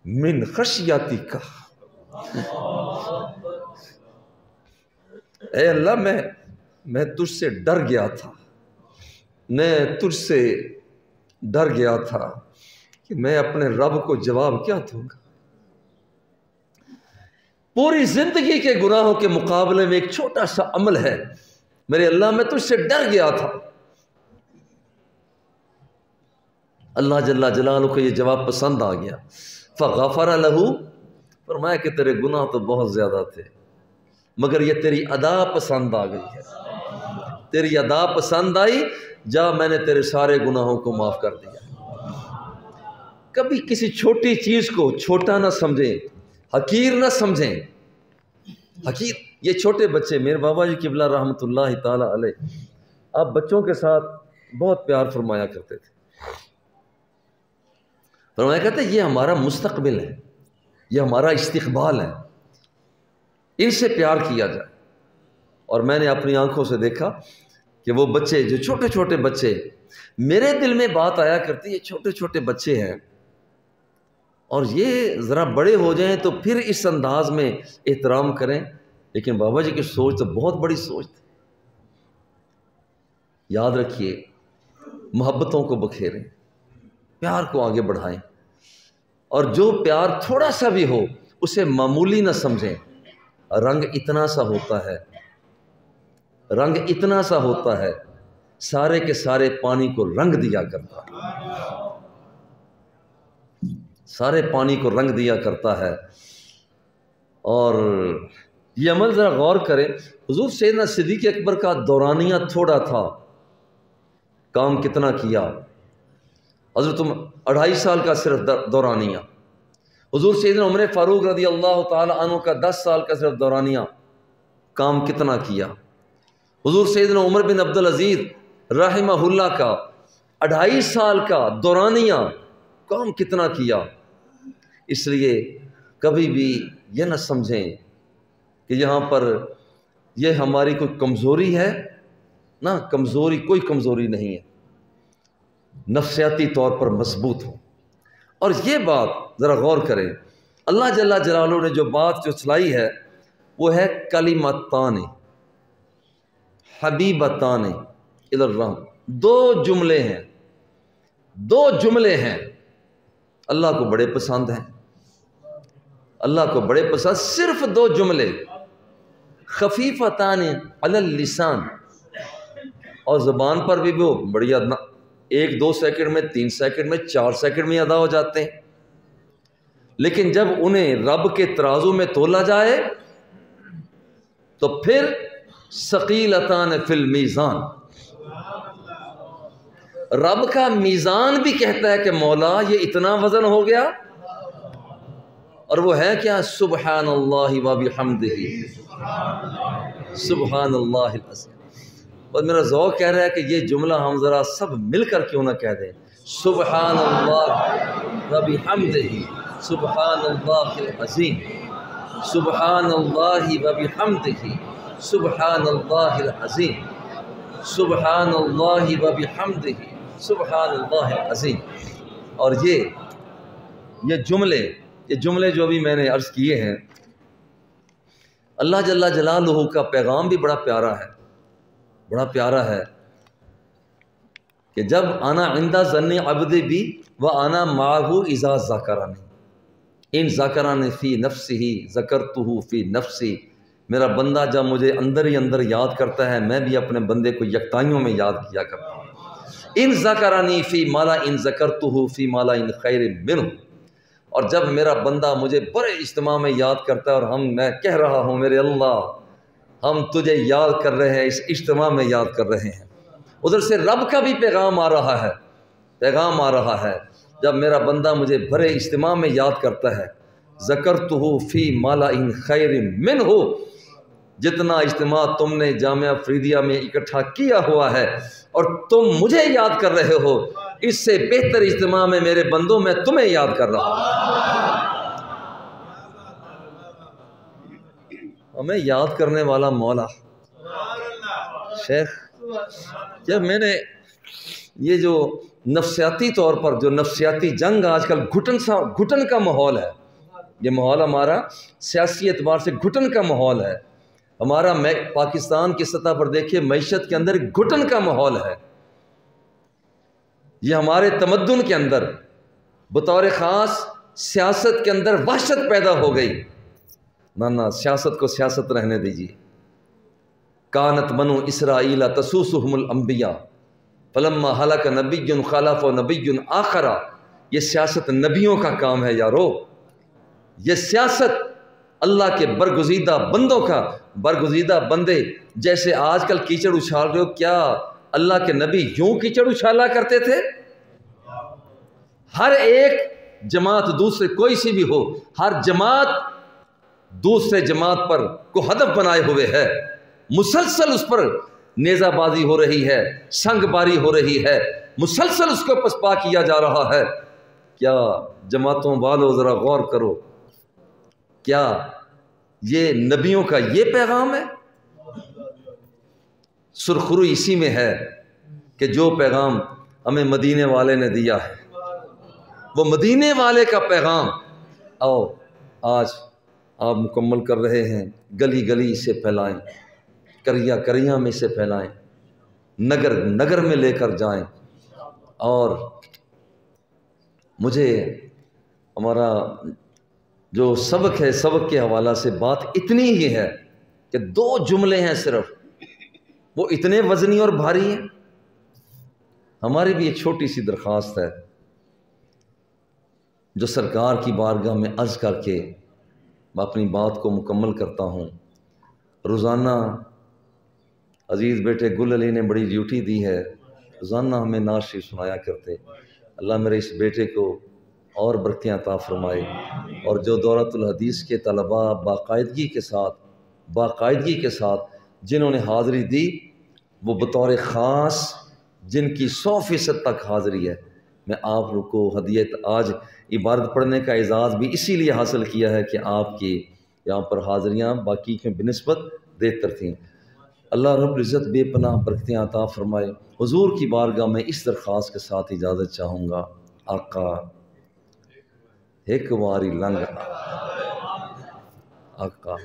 من خشیتی کا، اے اللہ میں تجھ سے ڈر گیا تھا، میں تجھ سے ڈر گیا تھا کہ میں اپنے رب کو جواب کیا دوں گا۔ پوری زندگی کے گناہوں کے مقابلے میں ایک چھوٹا سا عمل ہے، میرے اللہ میں تجھ سے ڈر گیا تھا۔ اللہ جل جلالہ کو یہ جواب پسند آ گیا، فغفر لہ، فرمایا کہ تیرے گناہ تو بہت زیادہ تھے مگر یہ تیری ادا پسند آ گئی ہے، تیری ادا پسند آئی، جا میں نے تیرے سارے گناہوں کو معاف کر دیا۔ کبھی کسی چھوٹی چیز کو چھوٹا نہ سمجھیں، حقیر نہ سمجھیں، حقیر۔ یہ چھوٹے بچے، میرے بابا جی قبلہ رحمۃ اللہ تعالی علیہ، آپ بچوں کے ساتھ بہت پیار فرمایا کرتے تھے، فرمایا کرتے یہ ہمارا مستقبل ہے، یہ ہمارا استقبال ہے، ان سے پیار کیا جائے۔ اور میں نے اپنی آنکھوں سے دیکھا کہ وہ بچے جو چھوٹے چھوٹے بچے، میرے دل میں بات آیا کرتی ہے، چھوٹے چھوٹے بچے ہیں اور یہ ذرا بڑے ہو جائیں تو پھر اس انداز میں احترام کریں، لیکن بابا جی کی سوچ تو بہت بڑی سوچ تھی۔ یاد رکھیے، محبتوں کو بکھیریں، پیار کو آگے بڑھائیں، اور جو پیار تھوڑا سا بھی ہو اسے معمولی نہ سمجھیں۔ رنگ اتنا سا ہوتا ہے، رنگ اتنا سا ہوتا ہے، سارے کے سارے پانی کو رنگ دیا کرتا ہے، سارے پانی کو رنگ دیا کرتا ہے۔ اور یہ عمل ذرا غور کریں، حضور سیدنا صدیق اکبر کا دورانیہ تھوڑا تھا، کام کتنا کیا۔ حضرت 2.5 سال کا صرف دورانیہ، حضور سیدنا عمر فاروق رضی اللہ تعالی عنہ کا 10 سال کا صرف دورانیہ، کام کتنا کیا۔ حضور سیدنا عمر بن عبدالعزیز رحمہ اللہ کا 2.5 سال کا دورانیہ، کام کتنا کیا۔ اس لیے کبھی بھی یہ نہ سمجھیں کہ یہاں پر یہ ہماری کوئی کمزوری ہے، نہ، کمزوری کوئی کمزوری نہیں ہے، نفسیاتی طور پر مضبوط ہو۔ اور یہ بات ذرا غور کریں، اللہ جل جلالہ نے جو بات جو چلائی ہے وہ ہے کلمتان حبیبتان الی الرحمن، 2 جملے ہیں، 2 جملے ہیں، اللہ کو بڑے پسند ہیں، اللہ کو بڑے پسند، صرف 2 جملے، خفیفتان علی اللسان، اور زبان پر بھی وہ بڑی 1-2 سیکنڈ میں، 3 سیکنڈ میں، 4 سیکنڈ میں ادا ہو جاتے ہیں، لیکن جب انہیں رب کے ترازو میں تولا جائے تو پھر ثقیلتان فی المیزان، رب کا میزان بھی کہتا ہے کہ مولا یہ اتنا وزن ہو گیا، اور وہ ہے کیا؟ سبحان اللہ و بحمدہ، سبحان اللہ العظیم۔ اور میرا ذوق کہہ رہا ہے کہ یہ جملہ ہم ذرا سب مل کر کیوں نہ کہہ دیں، سبحان اللہ و بحمدہ، سبحان اللہ العظیم، سبحان اللہ و بحمدہ، سبحان اللہ العظیم، سبحان اللہ و بحمدہ، سبحان اللہ العظیم۔ اور یہ جملے جو بھی میں نے عرض کیے ہیں، اللہ جل جلالہ کا پیغام بھی بڑا پیارا ہے کہ جب انا عند ظن عبدی بی وانا معه اذا ذکرنی ان ذکرنی فی نفسہ ذکرتہ فی نفسی، میرا بندہ جب مجھے اندر ہی اندر یاد کرتا ہے، میں بھی اپنے بندے کو یکتائیوں میں یاد کیا کرتا ہوں۔ ان ذکرنی فی مالا ان ذکرتہ فی مالا ان خیر منہ، اور جب میرا بندہ مجھے بڑے اجتماع میں یاد کرتا ہے اور میں کہہ رہا ہوں میرے اللہ ہم تجھے یاد کر رہے ہیں، اس اجتماع میں یاد کر رہے ہیں، ادھر سے رب کا بھی پیغام آ رہا ہے جب میرا بندہ مجھے بڑے اجتماع میں یاد کرتا ہے، ذکرتہ فی مالا ان خیر منہ، جتنا اجتماع تم نے جامعہ فریدیہ میں اکٹھا کیا ہوا ہے اور تم مجھے یاد کر رہے ہو، اس سے بہتر اجتماع میں میرے بندوں میں تمہیں یاد کر رہا ہوں۔ ہمیں یاد کرنے والا مولا شیخ، جب میں نے یہ جو نفسیاتی طور پر جو نفسیاتی جنگ آج کل گھٹن کا ماحول ہے، یہ ماحول ہمارا سیاسی اعتبار سے گھٹن کا ماحول ہے، ہمارا پاکستان کی سطح پر دیکھیے معیشت کے اندر گھٹن کا ماحول ہے، یہ ہمارے تمدن کے اندر بطور خاص سیاست کے اندر وحشت پیدا ہو گئی۔ نہ سیاست کو سیاست رہنے دیجیے۔ کانت بنو اسرائیل تسوسہم الانبیاء فلما ہلک نبی خلف نبی آخر، یہ سیاست نبیوں کا کام ہے یارو، یہ سیاست اللہ کے برگزیدہ بندوں کا، برگزیدہ بندے جیسے آج کل کیچڑ اچھال رہے ہو، کیا اللہ کے نبی یوں کیچڑ اچھالا کرتے تھے؟ ہر ایک جماعت دوسرے کوئی سی بھی ہو، ہر جماعت دوسرے جماعت پر کو ہدف بنائے ہوئے ہے، مسلسل اس پر نیزہ بازی ہو رہی ہے، سنگ باری ہو رہی ہے، مسلسل اس کو پسپا کیا جا رہا ہے۔ کیا جماعتوں والوں ذرا غور کرو، کیا یہ نبیوں کا یہ پیغام ہے؟ سرخروئی اسی میں ہے کہ جو پیغام ہمیں مدینے والے نے دیا ہے، وہ مدینے والے کا پیغام آج آپ مکمل کر رہے ہیں۔ گلی گلی سے پھیلائیں، کریا کریاں میں سے پھیلائیں، نگر نگر میں لے کر جائیں۔ اور مجھے ہمارا جو سبق ہے، سبق کے حوالہ سے بات اتنی ہی ہے کہ 2 جملے ہیں صرف، وہ اتنے وزنی اور بھاری ہیں۔ ہماری بھی ایک چھوٹی سی درخواست ہے جو سرکار کی بارگاہ میں عرض کر کے میں اپنی بات کو مکمل کرتا ہوں۔ روزانہ عزیز بیٹے گل علی نے بڑی ڈیوٹی دی ہے، روزانہ ہمیں نعت شریف سنایا کرتے۔ اللہ میرے اس بیٹے کو اور برکتیں عطا فرمائے، اور جو دورۃ الحدیث کے طلباء باقاعدگی کے ساتھ جنہوں نے حاضری دی، وہ بطور خاص جن کی 100% تک حاضری ہے، میں آپ لوگ کو ہدیت آج عبارت پڑھنے کا اعزاز بھی اسی لیے حاصل کیا ہے کہ آپ کی یہاں پر حاضریاں باقی کے بنسبت بہتر تھیں۔ اللہ رب العزت بے پناہ برکتیں عطا فرمائے۔ حضور کی بارگاہ میں اس درخواست کے ساتھ اجازت چاہوں گا، آقا ایک واری لنگ آقا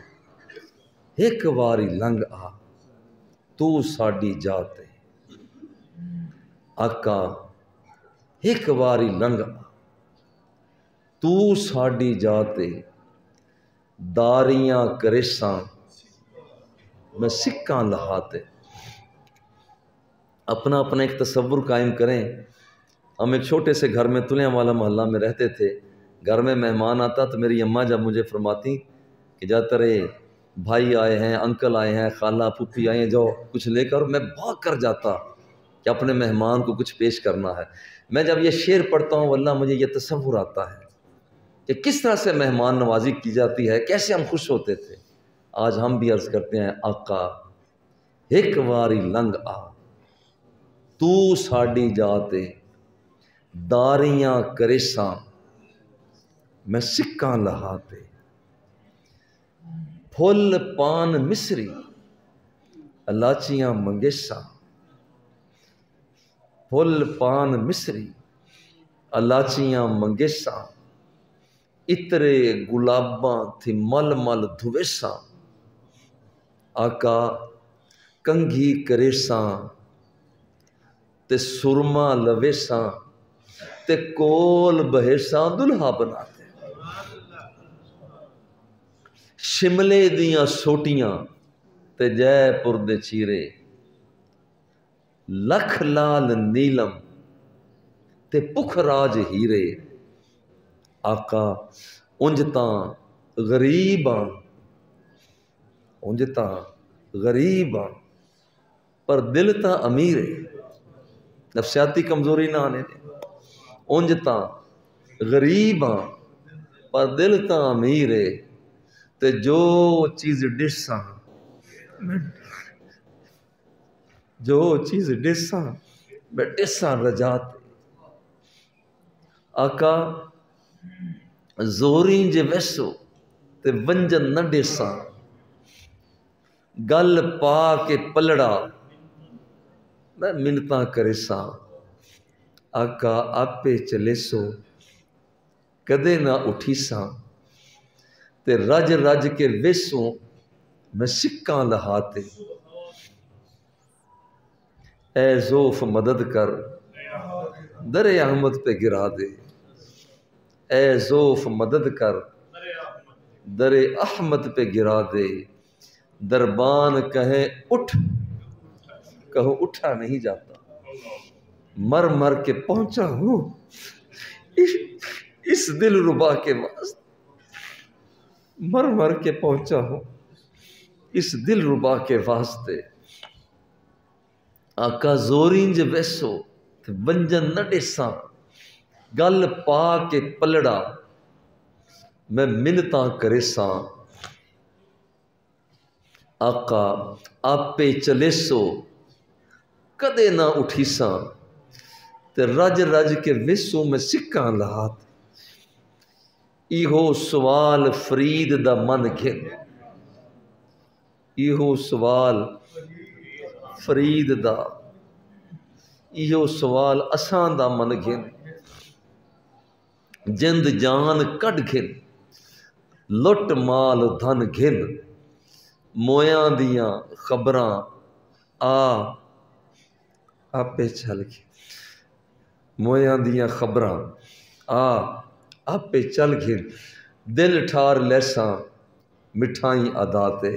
ایک واری لنگ آ تو ساڈی جات ہے، آقا ایک واری لنگ آ تو ساڈی جات ہے، داریاں کریساں میں سکاں لہاتے۔ اپنا ایک تصور قائم کریں۔ ہم ایک چھوٹے سے گھر میں تلیاں والا محلہ میں رہتے تھے، گھر میں مہمان آتا تو میری اماں جب مجھے فرماتی کہ جا ترے بھائی آئے ہیں، انکل آئے ہیں، خالہ پھوپھی آئے ہیں، جو کچھ لے کر، میں بھاگ کر جاتا کہ اپنے مہمان کو کچھ پیش کرنا ہے۔ میں جب یہ شعر پڑھتا ہوں واللہ مجھے یہ تصور آتا ہے کہ کس طرح سے مہمان نوازی کی جاتی ہے، کیسے ہم خوش ہوتے تھے۔ آج ہم بھی عرض کرتے ہیں، آقا ایک واری لنگ آ تو ساڈی جاتے، داریاں کریساں میں سکاں لہاتے، پھل پان مصری الائچیاں منگیساں، پھل پان مصری الاچیاں منگیساں اترے گلاباں تھی مل مل دھویساں آقا کنگھی کریساں تے سرما لویساں تے کول بہیساں دلہا بناتے شملے دیاں سوٹیاں تے جے پور دے چیرے لکھ لال نیلم تے پکھ راج ہیرے آقا انجتاں غریباں انجتاں غریباں پر دل تاں امیرے نفسیاتی کمزوری نہ آنے دے انجتاں غریباں پر دل تاں امیرے تے جو چیز ڈساں میں ڈساں رجات آقا زوریں جے ویسو تے ونجن نہ ڈساں گل پا کے پلڑا میں منتاں کریساں آقا آپے چلے سو کدے نہ اٹھیساں تے رج رج کے ویسوں میں سکاں لہاتے اے زوف مدد کر در احمد پہ گرا دے اے زوف مدد کر در احمد پہ گرا دے دربان کہیں اٹھ کہو اٹھا نہیں جاتا مر مر کے پہنچا ہوں اس دل ربا کے واسطے مر مر کے پہنچا ہوں اس دل ربا کے واسطے آقا زوریں جے ویسو تے ونجن نہ ڈساں گل پا کے پلڑا میں منتاں کریساں آقا آپے چلے سو کدے نہ اٹھیساں تے رج رج کے ویسوں میں سکاں لہات ایہو سوال فرید دا من گھن ایہو سوال فرید دا ایہو سوال اساں دا من گھن جند جان کڈ گھن لٹ مال دھن گھن مویاں دیاں خبراں آپے چل گھن مویاں دیاں خبراں آپے چل گھن دل ٹھار لیساں مٹھائیں ادا تے